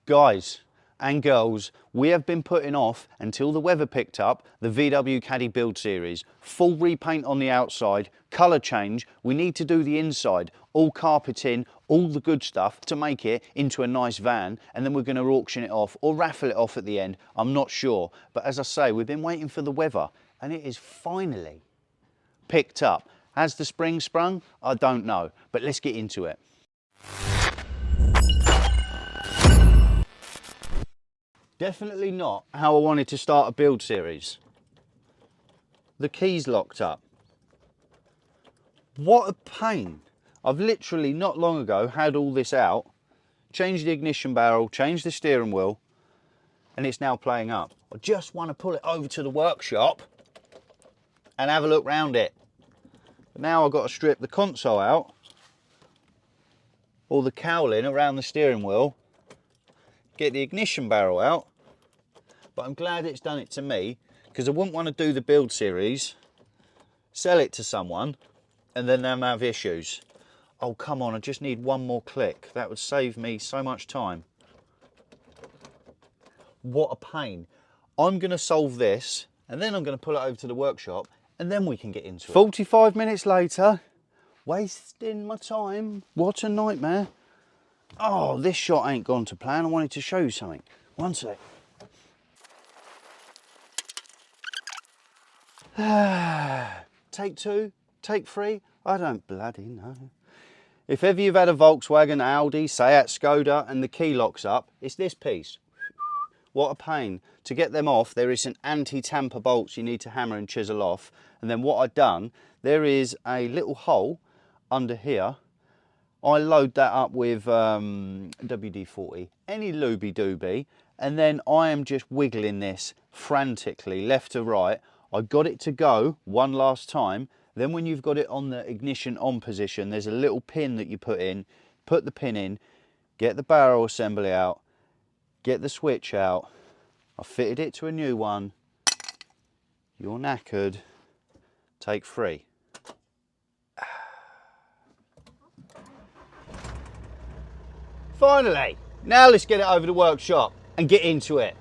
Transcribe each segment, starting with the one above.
Guys and girls, we have been putting off until the weather picked up the VW Caddy build series. Full repaint on the outside, colour change, we need to do the inside, all carpeting, all the good stuff to make it into a nice van, and then we're going to auction it off or raffle it off at the end, I'm not sure. But as I say, we've been waiting for the weather and it is finally picked up. Has the spring sprung? I don't know, but let's get into it. Definitely not how I wanted to start a build series. The key's locked up. What a pain. I've literally not long ago had all this out, changed the ignition barrel, changed the steering wheel, and it's now playing up. I just want to pull it over to the workshop and have a look round it. But now I've got to strip the console out, all the cowling around the steering wheel, get the ignition barrel out. But I'm glad it's done it to me, because I wouldn't want to do the build series, sell it to someone, and then them have issues. Oh, come on, I just need one more click. That would save me so much time. What a pain. I'm going to solve this, and then I'm going to pull it over to the workshop, and then we can get into it. 45 minutes later, wasting my time. What a nightmare. Oh, this shot ain't gone to plan. I wanted to show you something. One sec. Take two, take three, I don't bloody know. If ever you've had a Volkswagen, Audi, Seat, Skoda and the key locks up, it's this piece. What a pain. To get them off, there is an anti-tamper bolts you need to hammer and chisel off. And then what I've done, there is a little hole under here. I load that up with WD-40, any looby-dooby, and then I am just wiggling this frantically left to right. I got it to go one last time. Then when you've got it on the ignition on position, there's a little pin that you put in. Put the pin in, get the barrel assembly out, get the switch out. I fitted it to a new one. You're knackered. Take three. Finally, now let's get it over to the workshop and get into it.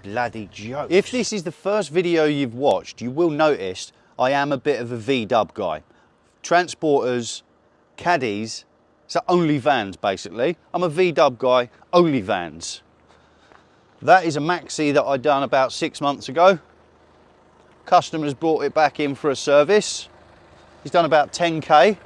Bloody joke. If this is the first video you've watched, you will notice I am a bit of a V-dub guy. Transporters, caddies, so only vans basically. I'm a V-dub guy, only vans. That is a maxi that I done about 6 months ago. Customer's brought it back in for a service. He's done about 10k,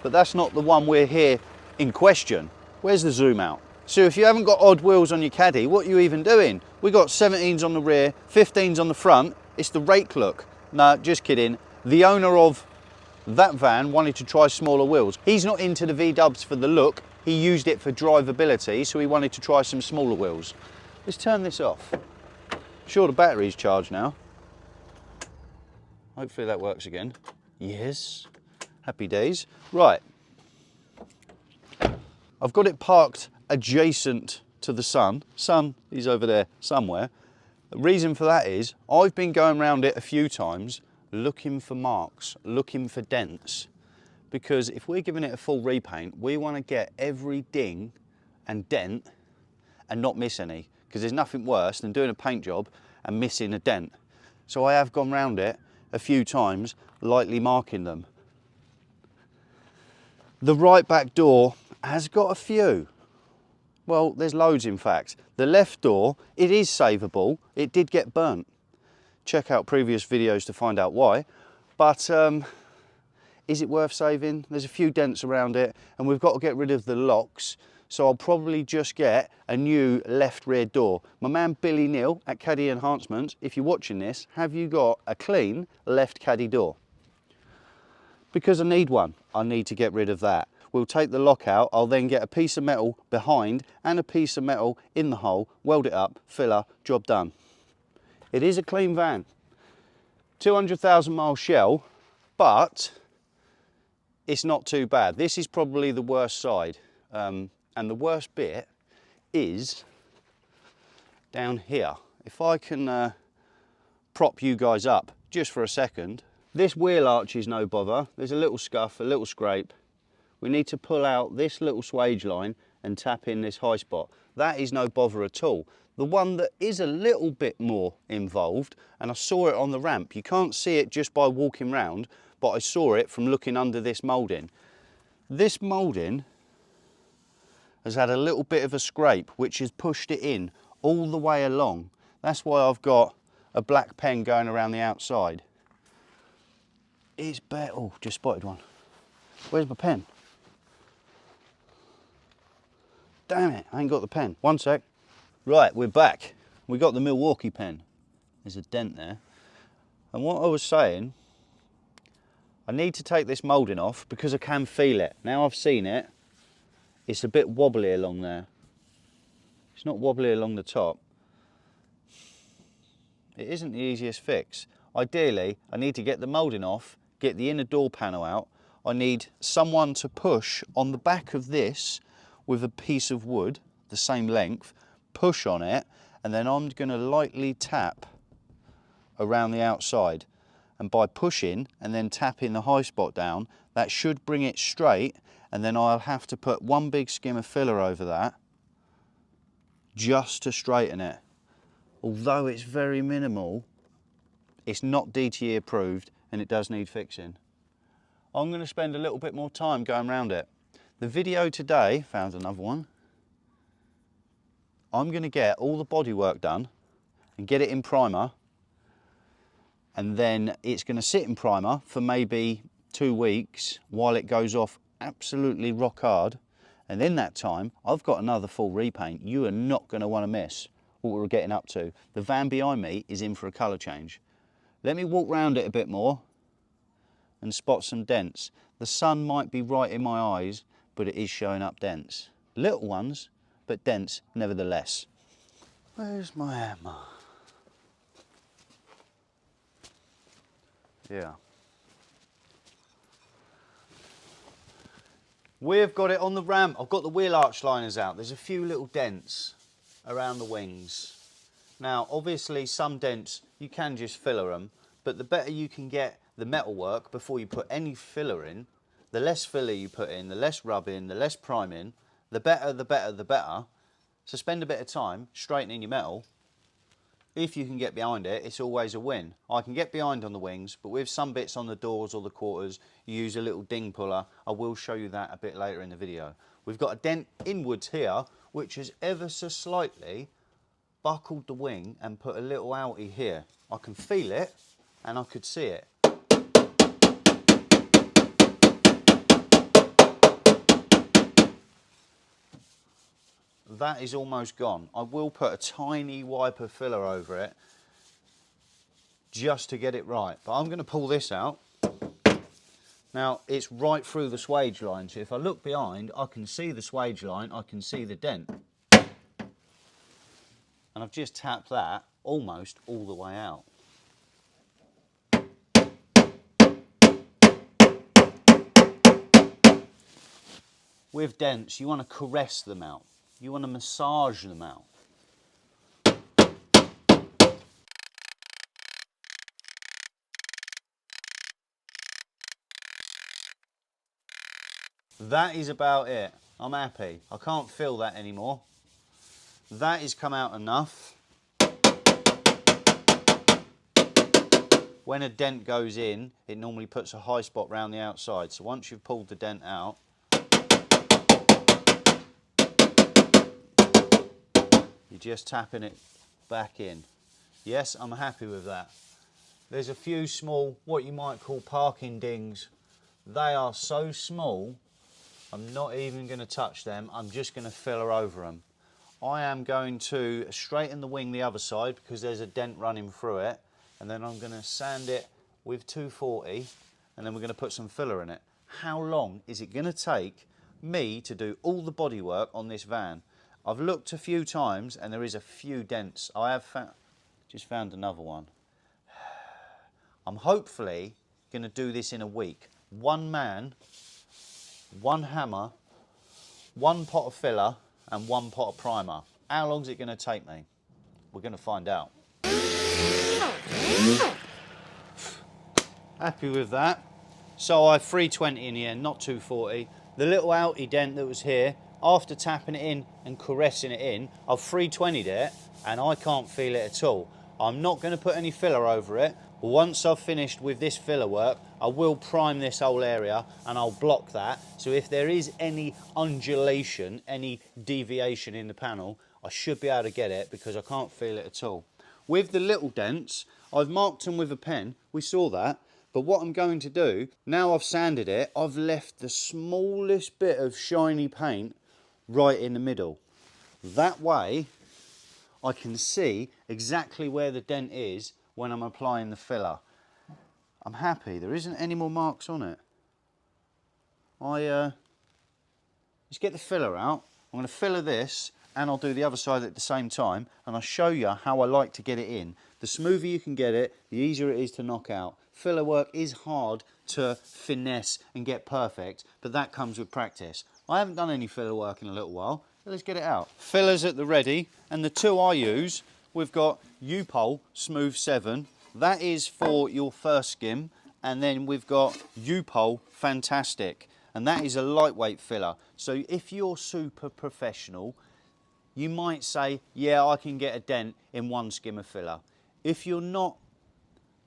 but that's not the one we're here in question. Where's the zoom out? So if you haven't got odd wheels on your Caddy, what are you even doing? We got 17s on the rear, 15s on the front. It's the rake look. No, just kidding. The owner of that van wanted to try smaller wheels. He's not into the V-dubs for the look. He used it for drivability, so he wanted to try some smaller wheels. Let's turn this off. Sure, the battery's charged now. Hopefully that works again. Yes, happy days. Right, I've got it parked adjacent to the sun. Sun is over there somewhere. The reason for that is I've been going around it a few times looking for marks, looking for dents, because if we're giving it a full repaint, we want to get every ding and dent and not miss any, because there's nothing worse than doing a paint job and missing a dent. So I have gone round it a few times, lightly marking them. The right back door has got a few. Well, there's loads in fact. The left door, it is savable. It did get burnt. Check out previous videos to find out why. But is it worth saving? There's a few dents around it and we've got to get rid of the locks. So I'll probably just get a new left rear door. My man Billy Neal at Caddy Enhancements, if you're watching this, have you got a clean left caddy door? Because I need one. I need to get rid of that. We'll take the lock out, I'll then get a piece of metal behind and a piece of metal in the hole, weld it up, filler, job done. It is a clean van. 200,000 mile shell, but it's not too bad. This is probably the worst side. And the worst bit is down here. If I can prop you guys up just for a second. This wheel arch is no bother. There's a little scuff, a little scrape. We need to pull out this little swage line and tap in this high spot. That is no bother at all. The one that is a little bit more involved, and I saw it on the ramp, you can't see it just by walking round, but I saw it from looking under this moulding. This moulding has had a little bit of a scrape, which has pushed it in all the way along. That's why I've got a black pen going around the outside. It's better. Oh, just spotted one. Where's my pen? Damn it, I ain't got the pen. One sec. Right, we're back. We got the Milwaukee pen. There's a dent there. And what I was saying, I need to take this moulding off because I can feel it. Now I've seen it, it's a bit wobbly along there. It's not wobbly along the top. It isn't the easiest fix. Ideally, I need to get the moulding off, get the inner door panel out. I need someone to push on the back of this with a piece of wood, the same length, push on it, and then I'm going to lightly tap around the outside. And by pushing and then tapping the high spot down, that should bring it straight, and then I'll have to put one big skim of filler over that just to straighten it. Although it's very minimal, it's not DTE approved and it does need fixing. I'm going to spend a little bit more time going around it. The video today, found another one, I'm going to get all the bodywork done and get it in primer, and then it's going to sit in primer for maybe 2 weeks while it goes off absolutely rock hard, and in that time I've got another full repaint. You are not going to want to miss what we're getting up to. The van behind me is in for a colour change. Let me walk round it a bit more and spot some dents. The sun might be right in my eyes, but it is showing up dents. Little ones, but dents nevertheless. Where's my hammer? Yeah. We've got it on the ramp. I've got the wheel arch liners out. There's a few little dents around the wings. Now, obviously some dents, you can just filler them, but the better you can get the metal work before you put any filler in, the less filler you put in, the less rubbing, the less priming, the better, the better, the better. So spend a bit of time straightening your metal. If you can get behind it, it's always a win. I can get behind on the wings, but with some bits on the doors or the quarters, you use a little ding puller. I will show you that a bit later in the video. We've got a dent inwards here, which has ever so slightly buckled the wing and put a little outie here. I can feel it and I could see it. That is almost gone. I will put a tiny wipe of filler over it just to get it right. But I'm going to pull this out. Now, it's right through the swage line. So if I look behind, I can see the swage line, I can see the dent. And I've just tapped that almost all the way out. With dents, you want to caress them out. You want to massage them out. That is about it. I'm happy. I can't feel that anymore. That has come out enough. When a dent goes in, it normally puts a high spot round the outside. So once you've pulled the dent out, you're just tapping it back in. Yes, I'm happy with that. There's a few small, what you might call parking dings. They are so small, I'm not even going to touch them. I'm just going to filler over them. I am going to straighten the wing the other side because there's a dent running through it. And then I'm going to sand it with 240 and then we're going to put some filler in it. How long is it going to take me to do all the bodywork on this van? I've looked a few times and there is a few dents. I have just found another one. I'm hopefully going to do this in a week. One man, one hammer, one pot of filler and one pot of primer. How long is it going to take me? We're going to find out. Happy with that. So I 320 in the end, not 240. The little outie dent that was here, after tapping it in and caressing it in, I've 320'd it and I can't feel it at all. I'm not going to put any filler over it. Once I've finished with this filler work, I will prime this whole area and I'll block that. So if there is any undulation, any deviation in the panel, I should be able to get it because I can't feel it at all. With the little dents, I've marked them with a pen. We saw that. But what I'm going to do, now I've sanded it, I've left the smallest bit of shiny paint right in the middle. That way, I can see exactly where the dent is when I'm applying the filler. I'm happy, there isn't any more marks on it. Let's get the filler out. I'm going to filler this and I'll do the other side at the same time and I'll show you how I like to get it in. The smoother you can get it, the easier it is to knock out. Filler work is hard to finesse and get perfect, but that comes with practice. I haven't done any filler work in a little while, so let's get it out. Fillers at the ready, and the two I use, we've got U-Pole Smooth 7. That is for your first skim, and then we've got U-Pole Fantastic, and that is a lightweight filler. So if you're super professional, you might say, yeah, I can get a dent in one skim of filler. If you're not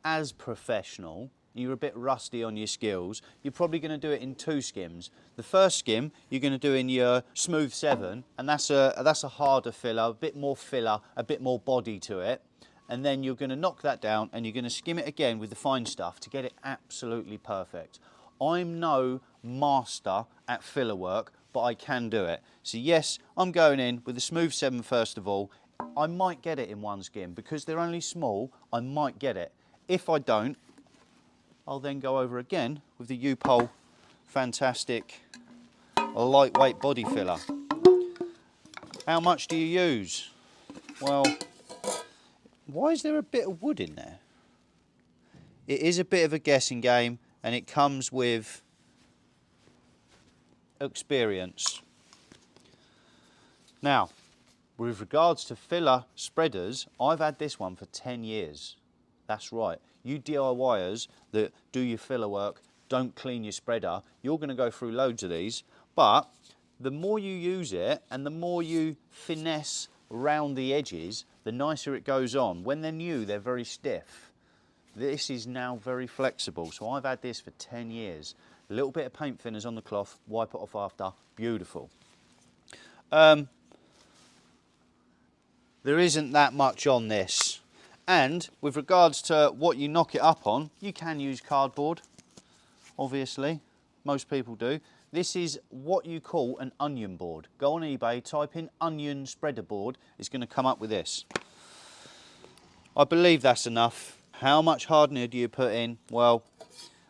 as professional, you're a bit rusty on your skills, you're probably going to do it in 2 skims. The first skim you're going to do in your Smooth 7, and that's a harder filler, a bit more filler, a bit more body to it. And then you're going to knock that down and you're going to skim it again with the fine stuff to get it absolutely perfect. I'm no master at filler work, but I can do it. So yes, I'm going in with the Smooth 7 first of all. I might get it in 1 skim because they're only small. I might get it. If I don't, I'll then go over again with the U-Pole Fantastic lightweight body filler. How much do you use? Well, why is there a bit of wood in there? It is a bit of a guessing game and it comes with experience. Now, with regards to filler spreaders, I've had this one for 10 years. That's right. You DIYers that do your filler work, don't clean your spreader, you're going to go through loads of these. But the more you use it and the more you finesse around the edges, the nicer it goes on. When they're new, they're very stiff. This is now very flexible. So I've had this for 10 years. A little bit of paint thinners on the cloth, wipe it off after, beautiful. There isn't that much on this. And with regards to what you knock it up on, you can use cardboard, obviously. Most people do. This is what you call an onion board. Go on eBay, type in onion spreader board. It's going to come up with this. I believe that's enough. How much hardener do you put in? Well,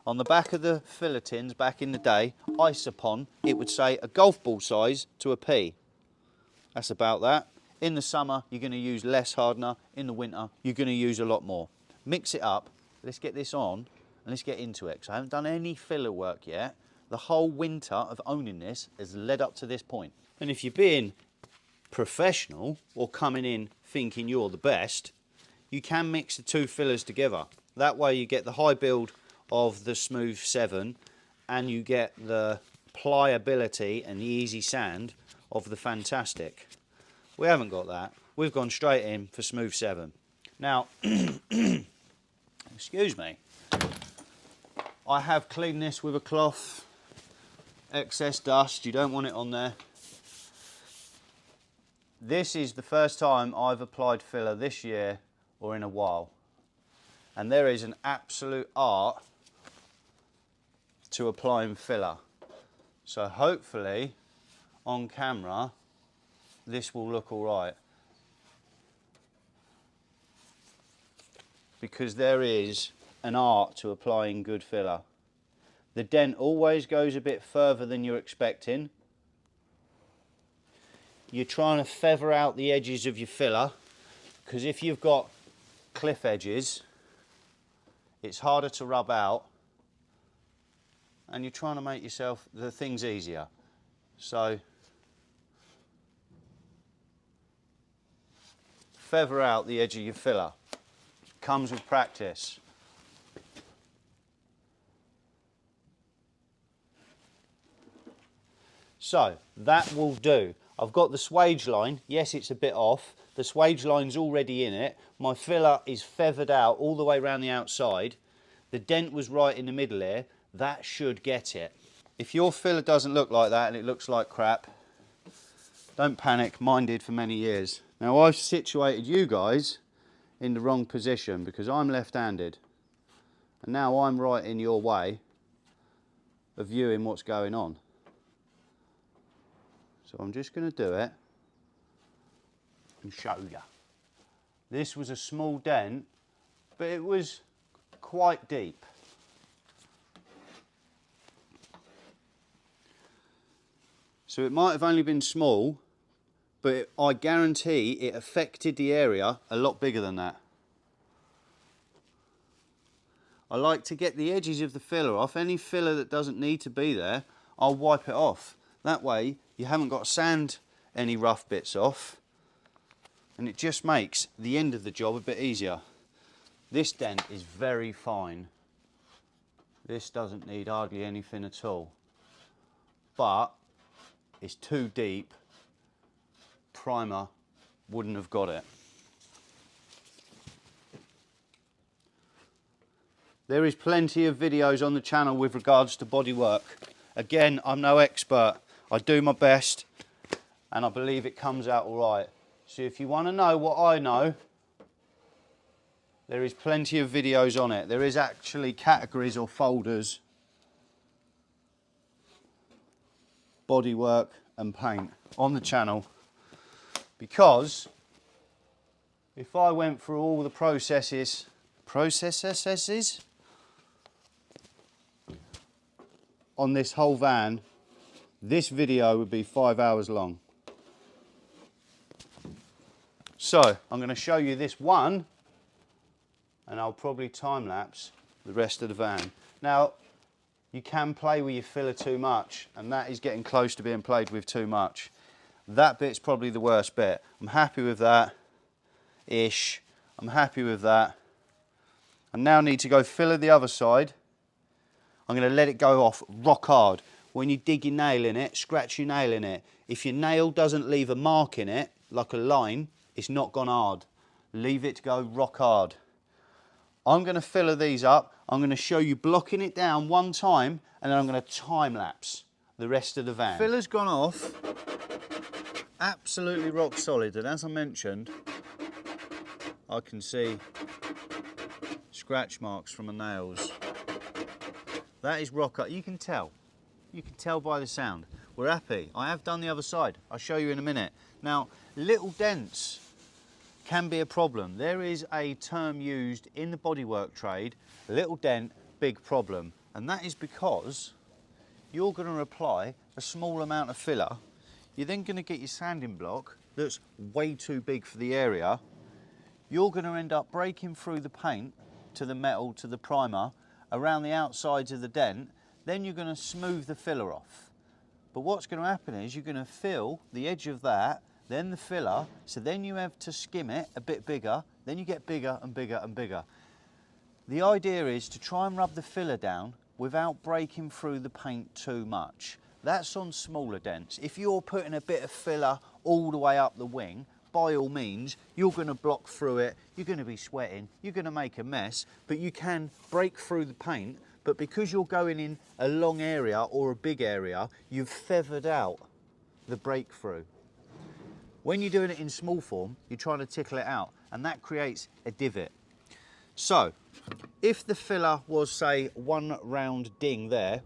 on the back of the filler tins back in the day, Isopon, it would say a golf ball size to a pea. That's about that. In the summer, you're going to use less hardener. In the winter, you're going to use a lot more. Mix it up. Let's get this on and let's get into it. Because I haven't done any filler work yet. The whole winter of owning this has led up to this point. And if you're being professional or coming in thinking you're the best, you can mix the 2 fillers together. That way you get the high build of the Smooth 7 and you get the pliability and the easy sand of the Fantastic. We haven't got that. We've gone straight in for Smooth 7. Now, excuse me, I have cleaned this with a cloth. Excess dust, you don't want it on there. This is the first time I've applied filler this year or in a while. And there is an absolute art to applying filler. So hopefully on camera this will look all right. Because there is an art to applying good filler. The dent always goes a bit further than you're expecting. You're trying to feather out the edges of your filler, because if you've got cliff edges, it's harder to rub out, and you're trying to make yourself the things easier. So feather out the edge of your filler. Comes with practice. So that will do. I've got the swage line. Yes, it's a bit off. The swage line's already in it. My filler is feathered out all the way around the outside. The dent was right in the middle here. That should get it. If your filler doesn't look like that and it looks like crap, don't panic. Mine did for many years. Now I've situated you guys in the wrong position because I'm left-handed. And now I'm right in your way of viewing what's going on. So I'm just going to do it and show you. This was a small dent, but it was quite deep. So it might have only been small, but I guarantee it affected the area a lot bigger than that. I like to get the edges of the filler off. Any filler that doesn't need to be there, I'll wipe it off. That way you haven't got to sand any rough bits off, and it just makes the end of the job a bit easier. This dent is very fine. This doesn't need hardly anything at all, but it's too deep. Primer wouldn't have got it. There is plenty of videos on the channel with regards to bodywork. Again, I'm no expert. I do my best and I believe it comes out all right. So if you want to know what I know, there is plenty of videos on it. There is actually categories or folders, bodywork and paint on the channel, because if I went through all the processes on this whole van, this video would be 5 hours long. So I'm going to show you this one and I'll probably time lapse the rest of the van. Now you can play with your filler too much, and that is getting close to being played with too much. That bit's probably the worst bit. I'm happy with that ish. I'm happy with that. I now need to go filler the other side. I'm going to let it go off rock hard. When you dig your nail in it, scratch your nail in it. If your nail doesn't leave a mark in it, like a line, it's not gone hard. Leave it to go rock hard. I'm going to filler these up. I'm going to show you blocking it down one time, and then I'm going to time lapse the rest of the van. Filler's gone off, absolutely rock solid, and as I mentioned, I can see scratch marks from the nails. That is rock hard. You can tell by the sound. We're happy. I have done the other side. I'll show you in a minute. Now, little dents can be a problem. There is a term used in the bodywork trade, little dent, big problem. And that is because you're going to apply a small amount of filler. You're then going to get your sanding block that's way too big for the area. You're going to end up breaking through the paint to the metal, to the primer, around the outsides of the dent. Then you're going to smooth the filler off. But what's going to happen is you're going to fill the edge of that, then the filler, so then you have to skim it a bit bigger, then you get bigger and bigger and bigger. The idea is to try and rub the filler down without breaking through the paint too much. That's on smaller dents. If you're putting a bit of filler all the way up the wing, by all means, you're going to block through it, you're going to be sweating, you're going to make a mess, but you can break through the paint. But because you're going in a long area or a big area, you've feathered out the breakthrough. When you're doing it in small form, you're trying to tickle it out, and that creates a divot. So, if the filler was, say, one round ding there,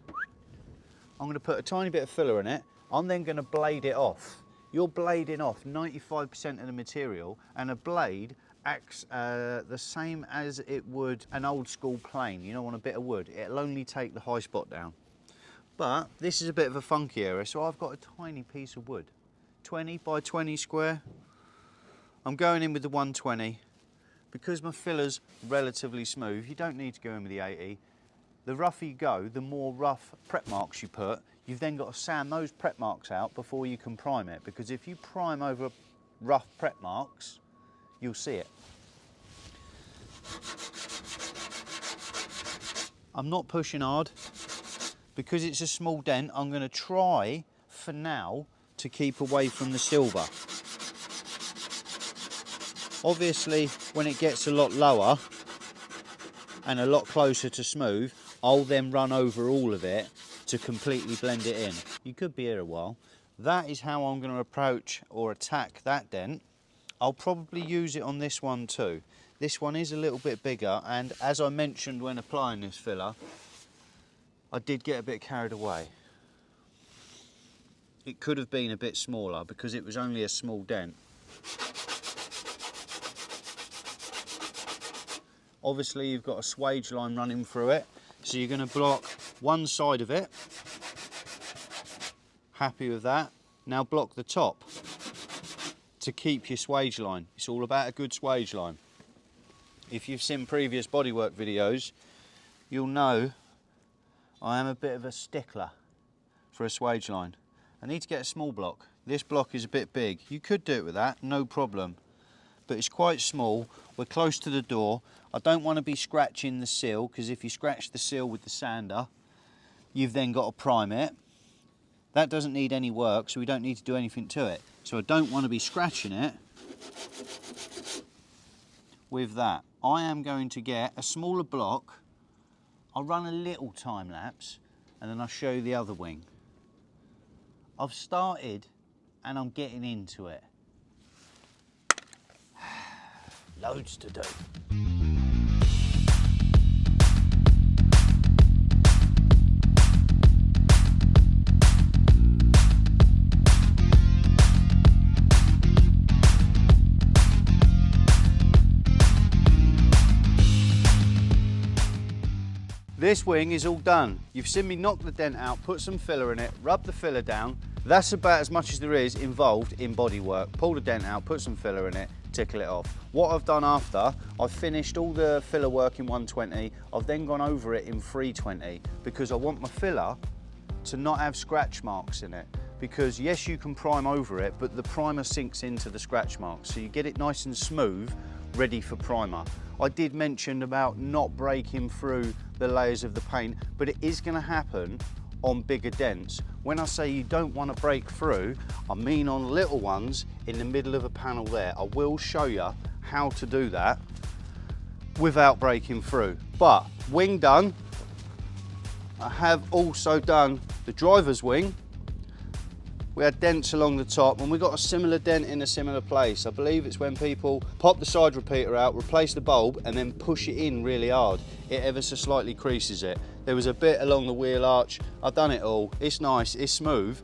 I'm going to put a tiny bit of filler in it. I'm then going to blade it off. You're blading off 95% of the material, and a blade acts the same as it would an old school plane, you know, on a bit of wood. It'll only take the high spot down. But this is a bit of a funky area, so I've got a tiny piece of wood, 20 by 20 square. I'm going in with the 120. Because my filler's relatively smooth, you don't need to go in with the 80. The rougher you go, the more rough prep marks you put. You've then got to sand those prep marks out before you can prime it, because if you prime over rough prep marks, you'll see it. I'm not pushing hard. Because it's a small dent, I'm going to try for now to keep away from the silver. Obviously, when it gets a lot lower and a lot closer to smooth, I'll then run over all of it to completely blend it in. You could be here a while. That is how I'm going to approach or attack that dent. I'll probably use it on this one too. This one is a little bit bigger, and as I mentioned when applying this filler, I did get a bit carried away. It could have been a bit smaller because it was only a small dent. Obviously you've got a swage line running through it, so you're going to block one side of it. Happy with that. Now block the top to keep your swage line. It's all about a good swage line. If you've seen previous bodywork videos, you'll know I am a bit of a stickler for a swage line. I need to get a small block. This block is a bit big. You could do it with that, no problem. But it's quite small. We're close to the door. I don't want to be scratching the seal, because if you scratch the seal with the sander, you've then got to prime it. That doesn't need any work, so we don't need to do anything to it. So I don't want to be scratching it with that. I am going to get a smaller block. I'll run a little time lapse and then I'll show you the other wing. I've started and I'm getting into it. Loads to do. This wing is all done. You've seen me knock the dent out, put some filler in it, rub the filler down. That's about as much as there is involved in bodywork. Pull the dent out, put some filler in it, tickle it off. What I've done after, I've finished all the filler work in 120. I've then gone over it in 320 because I want my filler to not have scratch marks in it. Because yes, you can prime over it, but the primer sinks into the scratch marks. So you get it nice and smooth, ready for primer. I did mention about not breaking through the layers of the paint, but it is going to happen on bigger dents. When I say you don't want to break through, I mean on little ones in the middle of a panel there. I will show you how to do that without breaking through. But wing done. I have also done the driver's wing. We had dents along the top and we got a similar dent in a similar place. I believe it's when people pop the side repeater out, replace the bulb and then push it in really hard. It ever so slightly creases it. There was a bit along the wheel arch. I've done it all. It's nice, it's smooth.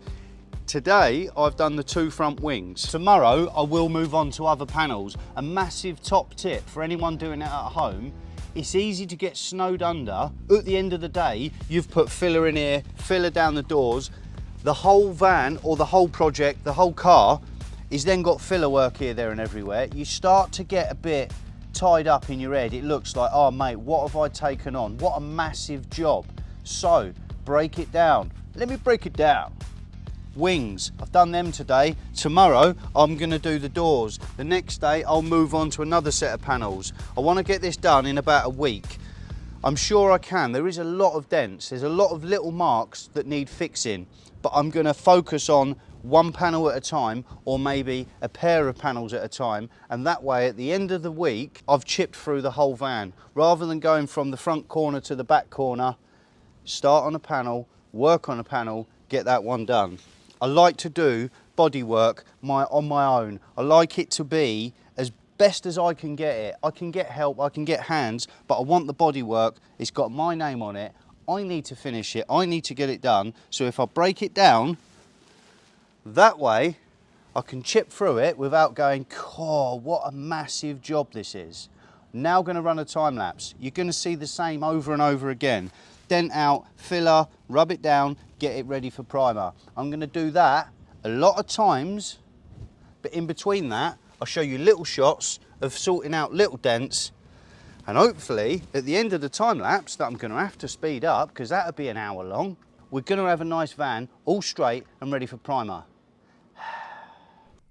Today, I've done the two front wings. Tomorrow, I will move on to other panels. A massive top tip for anyone doing it at home, it's easy to get snowed under. At the end of the day, you've put filler in here, filler down the doors. The whole van or the whole project, the whole car, is then got filler work here, there and everywhere. You start to get a bit tied up in your head. It looks like, oh mate, what have I taken on? What a massive job. So, break it down. Let me break it down. Wings, I've done them today. Tomorrow, I'm gonna do the doors. The next day, I'll move on to another set of panels. I wanna get this done in about a week. I'm sure I can. There is a lot of dents. There's a lot of little marks that need fixing, but I'm gonna focus on one panel at a time or maybe a pair of panels at a time, and that way at the end of the week I've chipped through the whole van rather than going from the front corner to the back corner. Start on a panel, work on a panel, get that one done. I like to do body work on my own. I like it to be as best as I can get it. I can get help, I can get hands, but I want the body work. It's got my name on it. I need to finish it, I need to get it done. So if I break it down, that way I can chip through it without going, oh, what a massive job this is. Now going to run a time lapse. You're going to see the same over and over again. Dent out, filler, rub it down, get it ready for primer. I'm going to do that a lot of times, but in between that, I'll show you little shots of sorting out little dents. And hopefully, at the end of the time lapse, that I'm going to have to speed up because that'll be an hour long, we're going to have a nice van, all straight and ready for primer.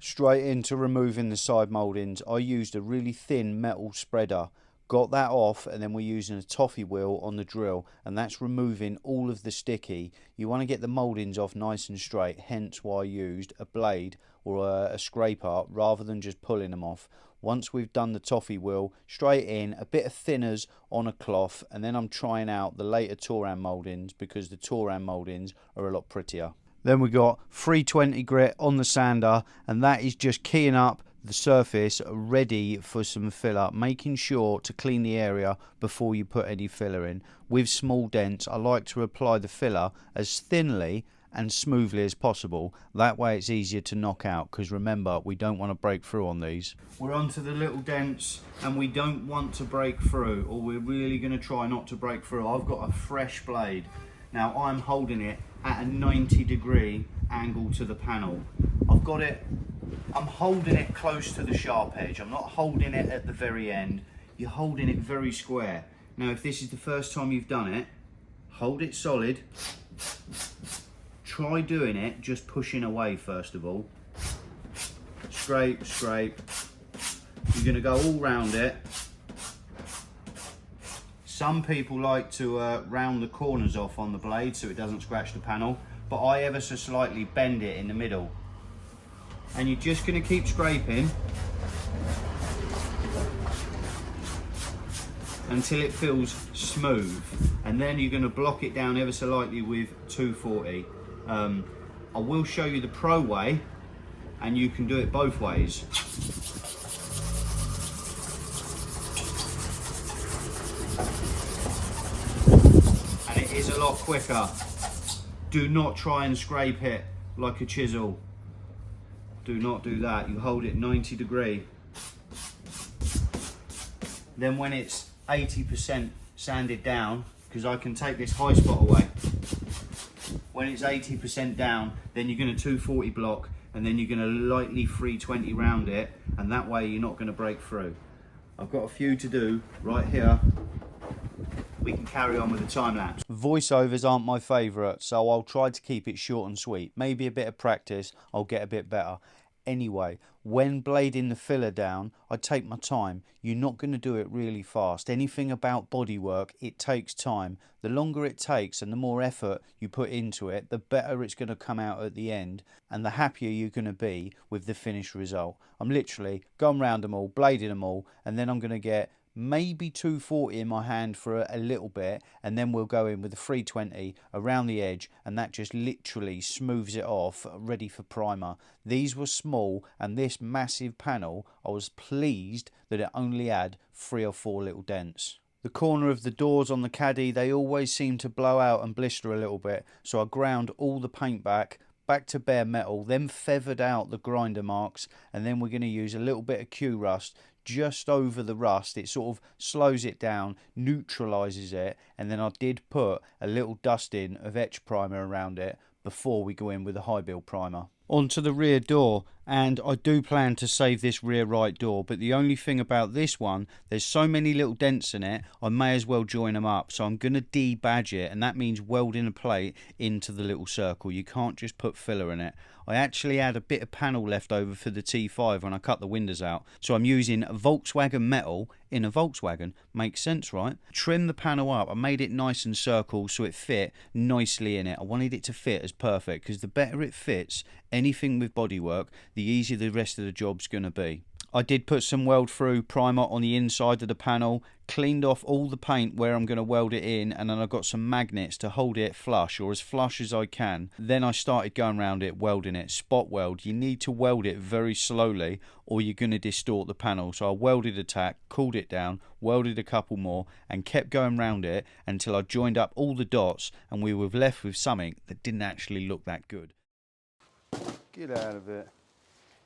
Straight into removing the side mouldings, I used a really thin metal spreader. got that off, and then we're using a toffee wheel on the drill, and that's removing all of the sticky. You want to get the mouldings off nice and straight, hence why I used a blade or a scraper rather than just pulling them off. Once we've done the toffee wheel, straight in, a bit of thinners on a cloth, and then I'm trying out the later Touran mouldings because the Touran mouldings are a lot prettier. Then we got 320 grit on the sander, and that is just keying up the surface ready for some filler, making sure to clean the area before you put any filler in. With small dents, I like to apply the filler as thinly and smoothly as possible. That way it's easier to knock out, because remember, we don't want to break through on these. We're onto the little dents, and we don't want to break through, or we're really going to try not to break through. I've got a fresh blade. Now I'm holding it at a 90-degree angle to the panel. I'm holding it close to the sharp edge. I'm not holding it at the very end. You're holding it very square. Now if this is the first time you've done it, hold it solid. Try doing it just pushing away first of all. Scrape, scrape. You're going to go all round it. Some people like to round the corners off on the blade so it doesn't scratch the panel, but I ever so slightly bend it in the middle. And you're just going to keep scraping until it feels smooth, and then you're going to block it down ever so lightly with 240. I will show you the pro way, and you can do it both ways. And it is a lot quicker. Do not try and scrape it like a chisel. Do not do that. You hold it 90 degree. Then when it's 80% sanded down, because I can take this high spot away. When it's 80% down, then you're going to 240 block, and then you're going to lightly 320 round it, and that way you're not going to break through. I've got a few to do right here. We can carry on with the time lapse. Voiceovers aren't my favourite, so I'll try to keep it short and sweet. Maybe a bit of practice, I'll get a bit better. Anyway, when blading the filler down, I take my time. You're not going to do it really fast. Anything about bodywork, it takes time. The longer it takes and the more effort you put into it, the better it's going to come out at the end, and the happier you're going to be with the finished result. I'm literally going round them all, blading them all, and then I'm going to get maybe 240 in my hand for a little bit, and then we'll go in with the 320 around the edge, and that just literally smooths it off, ready for primer. These were small, and this massive panel, I was pleased that it only had 3 or 4 little dents. The corner of the doors on the Caddy, they always seem to blow out and blister a little bit, so I ground all the paint back to bare metal, then feathered out the grinder marks, and then we're going to use a little bit of Q rust just over the rust. It sort of slows it down, neutralizes it, and then I did put a little dusting of etch primer around it before we go in with the high build primer. Onto the rear door, and I do plan to save this rear right door, but the only thing about this one, there's so many little dents in it, I may as well join them up. So I'm going to de-badge it, and that means welding a plate into the little circle. You can't just put filler in it. I actually had a bit of panel left over for the T5 when I cut the windows out, so I'm using Volkswagen metal in a Volkswagen. Makes sense, right? Trim the panel up. I made it nice and circle so it fit nicely in it. I wanted it to fit as perfect, because the better it fits anything with bodywork, the easier the rest of the job's going to be. I did put some weld through primer on the inside of the panel, cleaned off all the paint where I'm going to weld it in, and then I've got some magnets to hold it flush, or as flush as I can. Then I started going around it, welding it, spot weld. You need to weld it very slowly or you're going to distort the panel. So I welded a tack, cooled it down, welded a couple more, and kept going around it until I joined up all the dots, and we were left with something that didn't actually look that good. Get out of it.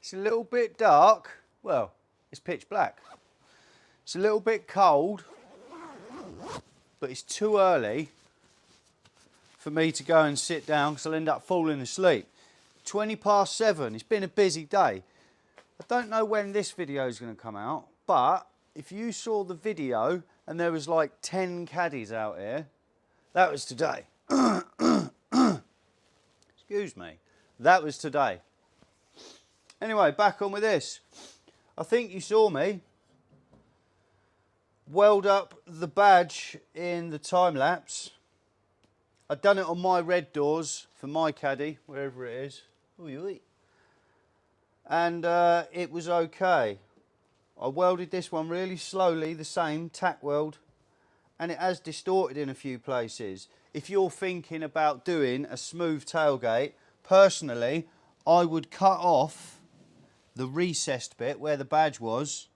It's a little bit dark. Well, it's pitch black. It's a little bit cold, but it's too early for me to go and sit down because I'll end up falling asleep. 20 past 7, it's been a busy day. I don't know when this video is going to come out, but if you saw the video and there was like 10 caddies out here, that was today. Excuse me. That was today. Anyway, back on with this. I think you saw me weld up the badge in the time lapse. I've done it on my red doors for my Caddy, wherever it is. And it was okay. I welded this one really slowly, the same tack weld, and it has distorted in a few places. If you're thinking about doing a smooth tailgate, personally, I would cut off the recessed bit where the badge was,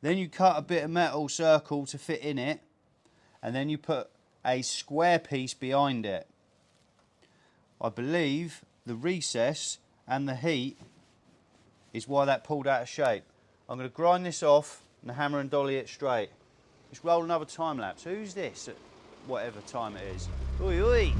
then you cut a bit of metal circle to fit in it, and then you put a square piece behind it. I believe the recess and the heat is why that pulled out of shape. I'm going to grind this off and hammer and dolly it straight. Let's roll another time lapse. Who's this at whatever time it is? Oi, oi.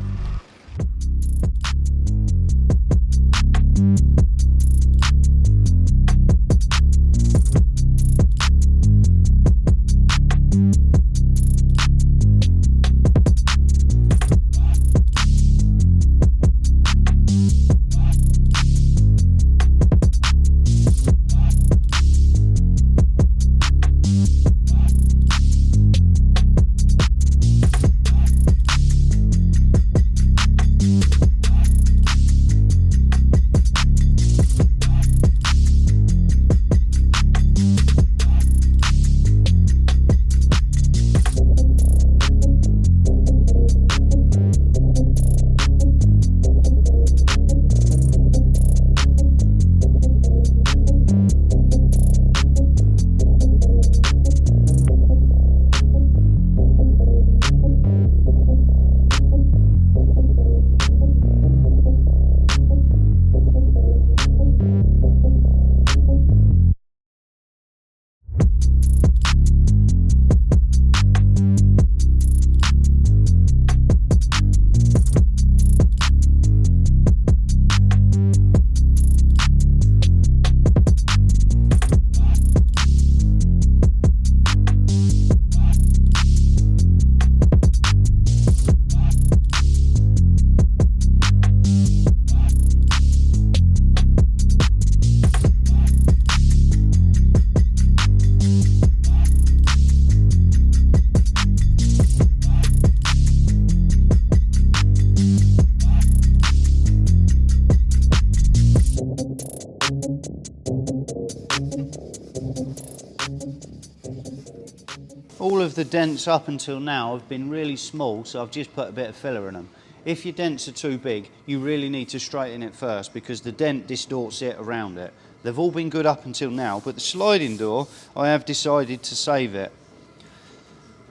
All of the dents up until now have been really small, so I've just put a bit of filler in them. If your dents are too big, you really need to straighten it first because the dent distorts it around it. They've all been good up until now, but the sliding door, I have decided to save it.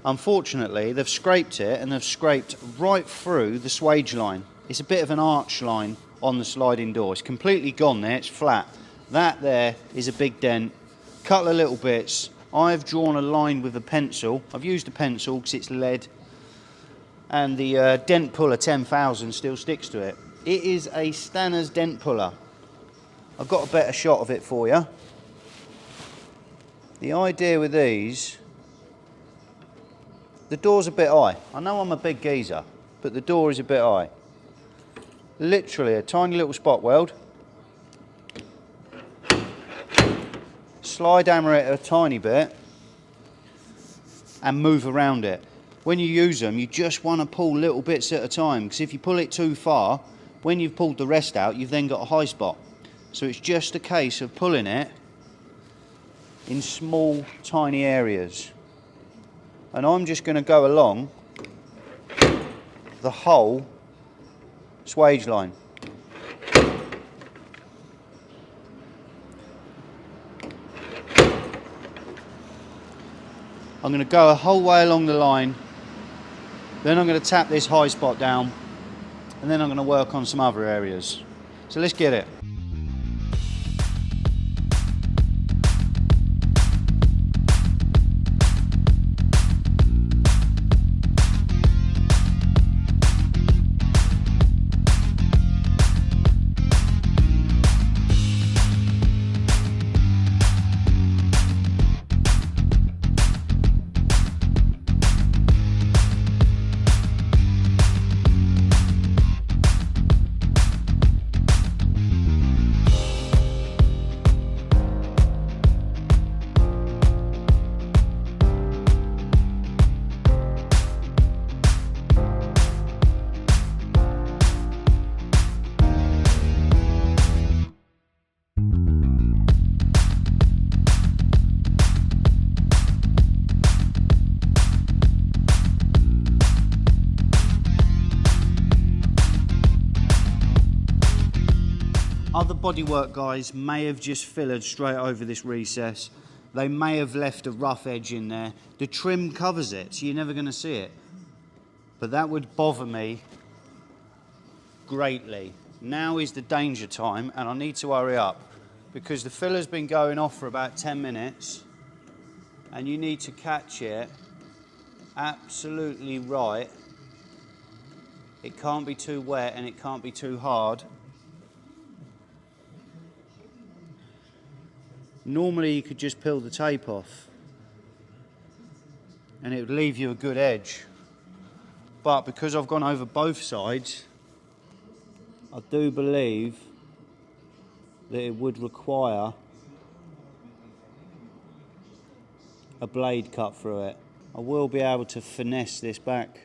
Unfortunately, they've scraped it and they've scraped right through the swage line. It's a bit of an arch line on the sliding door. It's completely gone there, it's flat. That there is a big dent, couple of little bits. I've drawn a line with a pencil. I've used a pencil because it's lead, and the dent puller 10,000 still sticks to it. It is a Stanner's dent puller. I've got a better shot of it for you. The idea with these, the door's a bit high. I know I'm a big geezer, but the door is a bit high. Literally a tiny little spot weld. Slide hammer it a tiny bit and move around it. When you use them, you just want to pull little bits at a time, because if you pull it too far, when you've pulled the rest out, you've then got a high spot. So it's just a case of pulling it in small, tiny areas. And I'm just going to go along the whole swage line. I'm going to go a whole way along the line, then I'm going to tap this high spot down, and then I'm going to work on some other areas. So let's get it. bodywork guys may have just fillered straight over this recess. They may have left a rough edge in there. The trim covers it, so you're never going to see it. But that would bother me greatly. Now is the danger time, and I need to hurry up because the filler's been going off for about 10 minutes and you need to catch it absolutely right. It can't be too wet and it can't be too hard. Normally you could just peel the tape off and it would leave you a good edge. But because I've gone over both sides, I do believe that it would require a blade cut through it. I will be able to finesse this back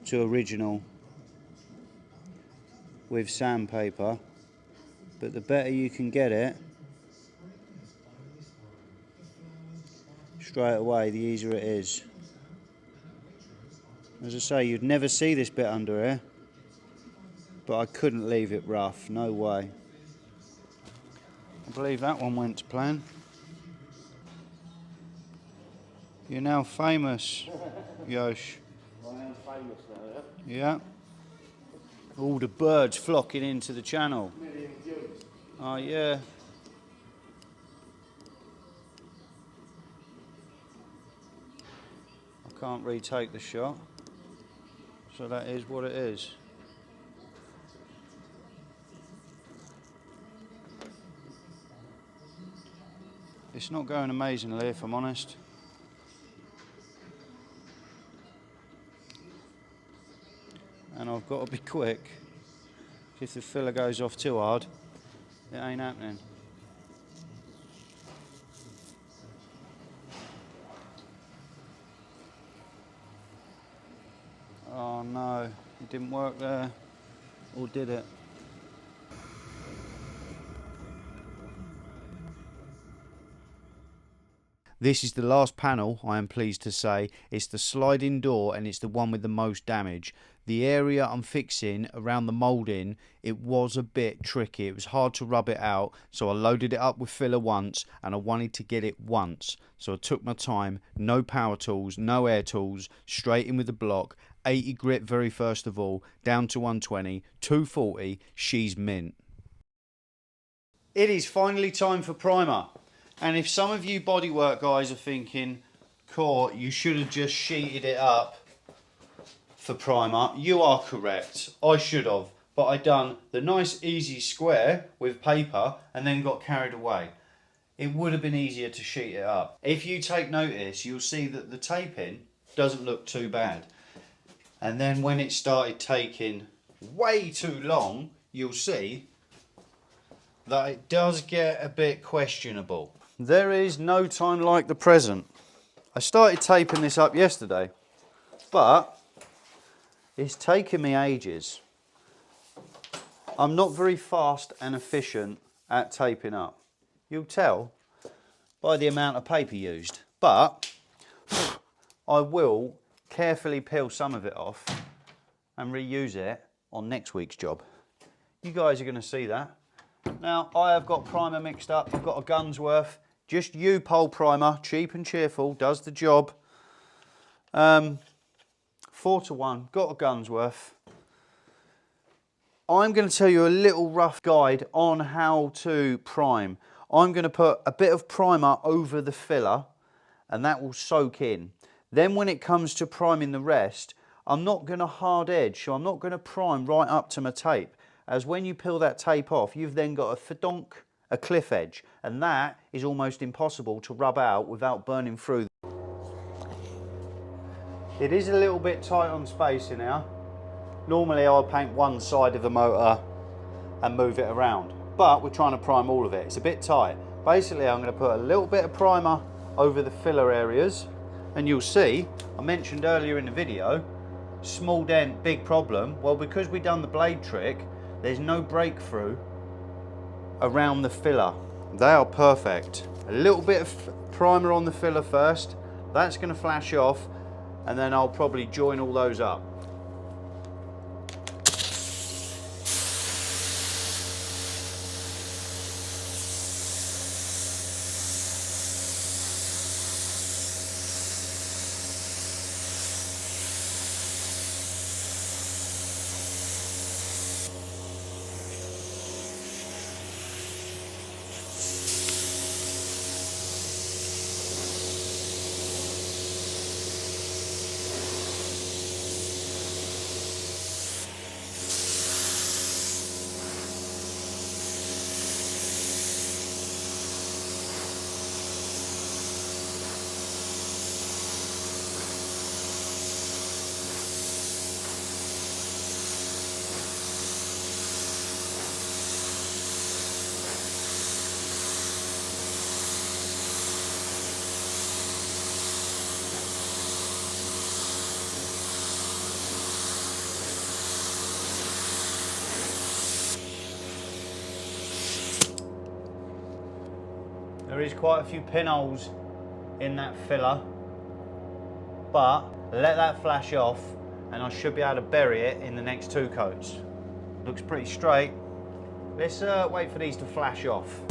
to original with sandpaper, but the better you can get it straight away, the easier it is. As I say, you'd never see this bit under here, but I couldn't leave it rough, no way. I believe that one went to plan. You're now famous, Yosh. I am famous now, yeah? Yeah. All the birds flocking into the channel. Million views. Oh yeah. I can't retake the shot, so that is what it is. It's not going amazingly, if I'm honest. And I've got to be quick. If the filler goes off too hard, it ain't happening. Oh no, it didn't work there. Or did it? This is the last panel, I am pleased to say. It's the sliding door and it's the one with the most damage. The area I'm fixing around the moulding, it was a bit tricky. It was hard to rub it out, so I loaded it up with filler once and I wanted to get it once. So I took my time, no power tools, no air tools, straight in with the block, 80 grit very first of all, down to 120, 240, she's mint. It is finally time for primer. And if some of you bodywork guys are thinking, Core, you should have just sheeted it up for primer, you are correct. I should have, but I done the nice easy square with paper and then got carried away. It would have been easier to sheet it up. If you take notice, you'll see that the taping doesn't look too bad. And then when it started taking way too long, you'll see that it does get a bit questionable. There is no time like the present. I started taping this up yesterday, but it's taken me ages. I'm not very fast and efficient at taping up. You'll tell by the amount of paper used, but I will carefully peel some of it off and reuse it on next week's job. You guys are going to see that. Now, I have got primer mixed up. I've got a gun's worth. Just U-Pole primer, cheap and cheerful, does the job. 4-to-1, got a gun's worth. I'm going to tell you a little rough guide on how to prime. I'm going to put a bit of primer over the filler and that will soak in. Then when it comes to priming the rest, I'm not going to hard edge, so I'm not going to prime right up to my tape. As when you peel that tape off, you've then got a fedonk, a cliff edge, and that is almost impossible to rub out without burning through. It is a little bit tight on space in here. Normally I'll paint one side of the motor and move it around, but we're trying to prime all of it. It's a bit tight. Basically I'm going to put a little bit of primer over the filler areas, and you'll see, I mentioned earlier in the video, small dent, big problem. Well, because we've done the blade trick, there's no breakthrough around the filler. They are perfect. A little bit of primer on the filler first, that's going to flash off, and then I'll probably join all those up. There is quite a few pinholes in that filler, but let that flash off and I should be able to bury it in the next 2 coats. Looks pretty straight. Let's wait for these to flash off.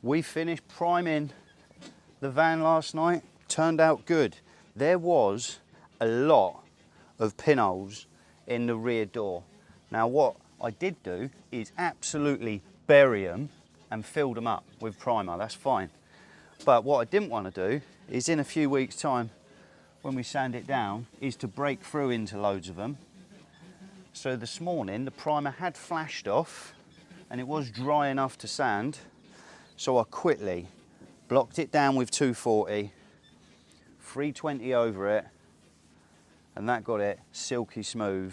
We finished priming the van last night, turned out good. There was a lot of pinholes in the rear door. Now what I did do is absolutely bury them and fill them up with primer, that's fine. But what I didn't want to do is in a few weeks time when we sand it down is to break through into loads of them. So this morning the primer had flashed off and it was dry enough to sand. So I quickly blocked it down with 240, 320 over it, and that got it silky smooth.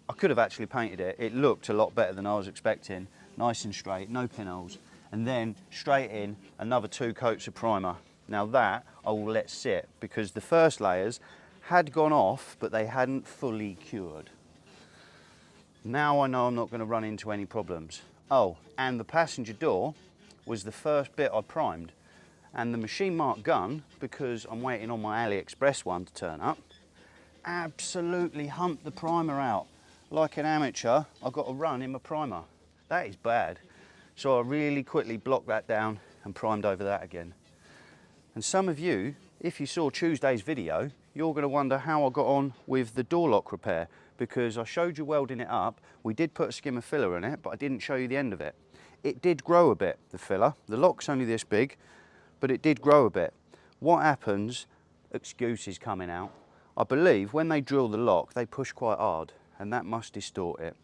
I could have actually painted it. It looked a lot better than I was expecting. Nice and straight, no pinholes. And then straight in another 2 coats of primer. Now that I will let sit because the first layers had gone off, but they hadn't fully cured. Now I know I'm not going to run into any problems. Oh, and the passenger door was the first bit I primed, and the machine mark gun, because I'm waiting on my AliExpress one to turn up, absolutely humped the primer out. Like an amateur, I got a run in my primer. That is bad. So I really quickly blocked that down and primed over that again. And some of you, if you saw Tuesday's video, you're going to wonder how I got on with the door lock repair, because I showed you welding it up. We did put a skim of filler in it, but I didn't show you the end of it. It did grow a bit, the filler. The lock's only this big, but it did grow a bit. What happens, excuses coming out, I believe when they drill the lock, they push quite hard, and that must distort it.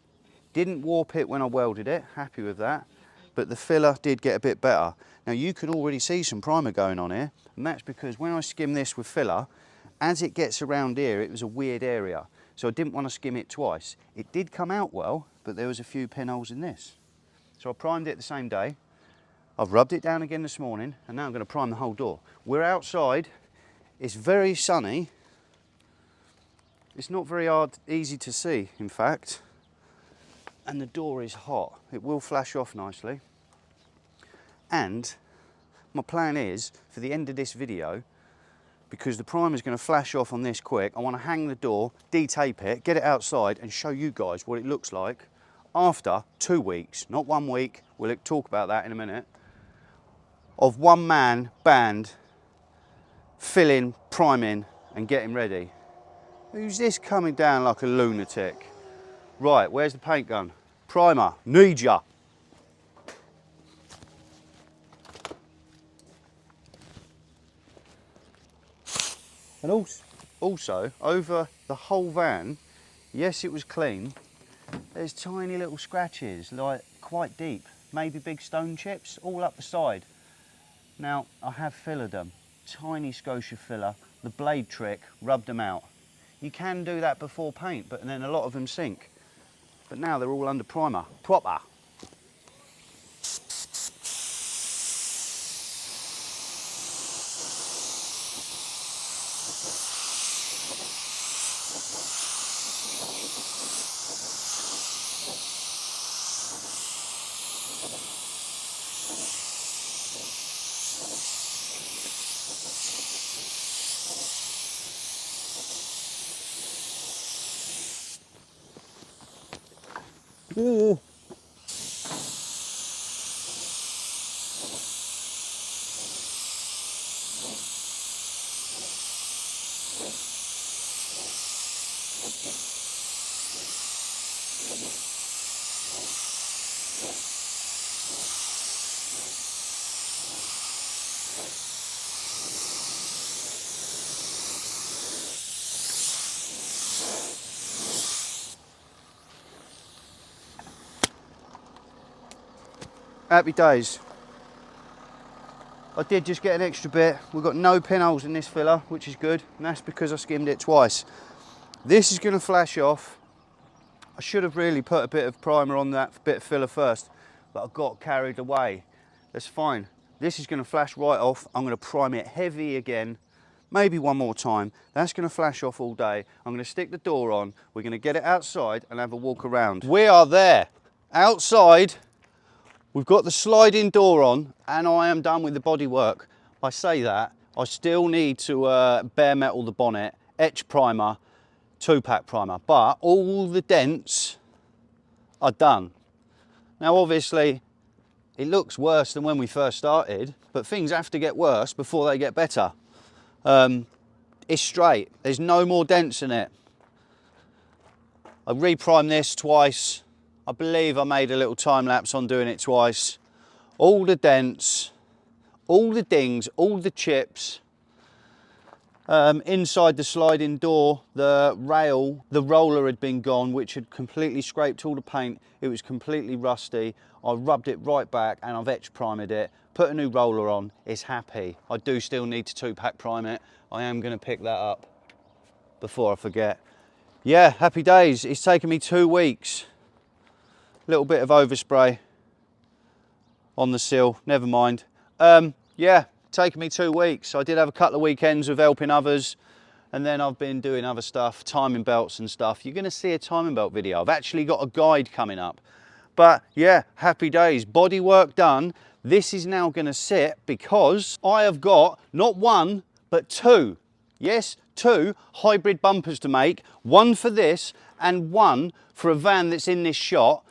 Didn't warp it when I welded it, happy with that, but the filler did get a bit better. Now you can already see some primer going on here, and that's because when I skim this with filler, as it gets around here, it was a weird area. So I didn't want to skim it twice. It did come out well, but there was a few pinholes in this. So I primed it the same day. I've rubbed it down again this morning, and now I'm going to prime the whole door. We're outside, it's very sunny. It's not very easy to see, in fact. And the door is hot. It will flash off nicely. And my plan is, for the end of this video, because the primer is going to flash off on this quick, I want to hang the door, de-tape it, get it outside and show you guys what it looks like after 2 weeks, not 1 week, we'll talk about that in a minute, of one-man band filling, priming and getting ready. Who's this coming down like a lunatic? Right, where's the paint gun? Primer, need ya. And also, over the whole van, yes, it was clean, there's tiny little scratches, like quite deep, maybe big stone chips, all up the side. Now, I have fillered them, tiny scotia filler, the blade trick, rubbed them out. You can do that before paint, but then a lot of them sink. But now they're all under primer, proper. Ooh. Happy days. I did just get an extra bit. We've got no pinholes in this filler, which is good, and that's because I skimmed it twice. This is going to flash off. I should have really put a bit of primer on that bit of filler first, but I got carried away. That's fine. This is going to flash right off. I'm going to prime it heavy again, maybe one more time. That's going to flash off all day. I'm going to stick the door on. We're going to get it outside and have a walk around. We are there. Outside, we've got the sliding door on, and I am done with the bodywork. I say that, I still need to bare metal the bonnet, etch primer, 2-pack primer, but all the dents are done. Now obviously it looks worse than when we first started, but things have to get worse before they get better. It's straight, there's no more dents in it. I reprimed this twice. I believe I made a little time lapse on doing it twice. All the dents, all the dings, all the chips. Inside the sliding door, the rail, the roller had been gone, which had completely scraped all the paint. It was completely rusty. I rubbed it right back and I've etch primed it, put a new roller on. It's happy. I do still need to 2-pack prime it. I am going to pick that up before I forget. Yeah, happy days. It's taken me 2 weeks. Little bit of overspray on the sill, never mind. Yeah, taken me 2 weeks. I did have a couple of weekends of helping others, and then I've been doing other stuff, timing belts and stuff. You're going to see a timing belt video. I've actually got a guide coming up. But yeah, happy days. Body work done. This is now going to sit because I have got not 1 but 2. Yes, 2 hybrid bumpers to make. 1 for this and 1 for a van that's in this shot.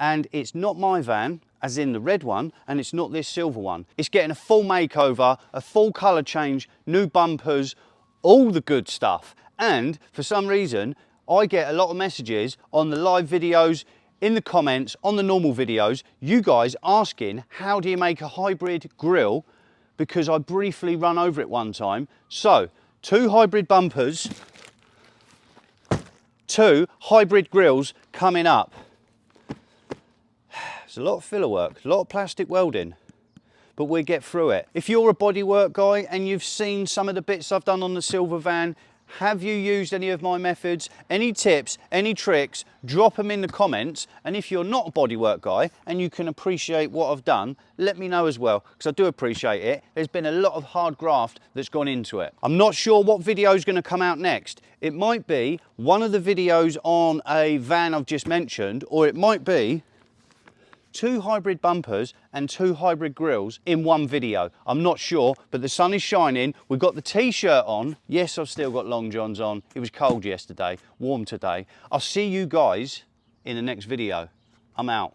And it's not my van, as in the red one, and it's not this silver one. It's getting a full makeover, a full colour change, new bumpers, all the good stuff. And for some reason, I get a lot of messages on the live videos, in the comments, on the normal videos, you guys asking, how do you make a hybrid grille? Because I briefly run over it one time. So, 2 hybrid bumpers, 2 hybrid grills coming up. It's a lot of filler work, a lot of plastic welding, but we'll get through it. If you're a bodywork guy and you've seen some of the bits I've done on the silver van, have you used any of my methods, any tips, any tricks, drop them in the comments. And if you're not a bodywork guy and you can appreciate what I've done, let me know as well, because I do appreciate it. There's been a lot of hard graft that's gone into it. I'm not sure what video is going to come out next. It might be one of the videos on a van I've just mentioned, or it might be 2 hybrid bumpers and 2 hybrid grills in one video. I'm not sure, but the sun is shining. We've got the t-shirt on. Yes, I've still got long johns on. It was cold yesterday, warm today. I'll see you guys in the next video. I'm out.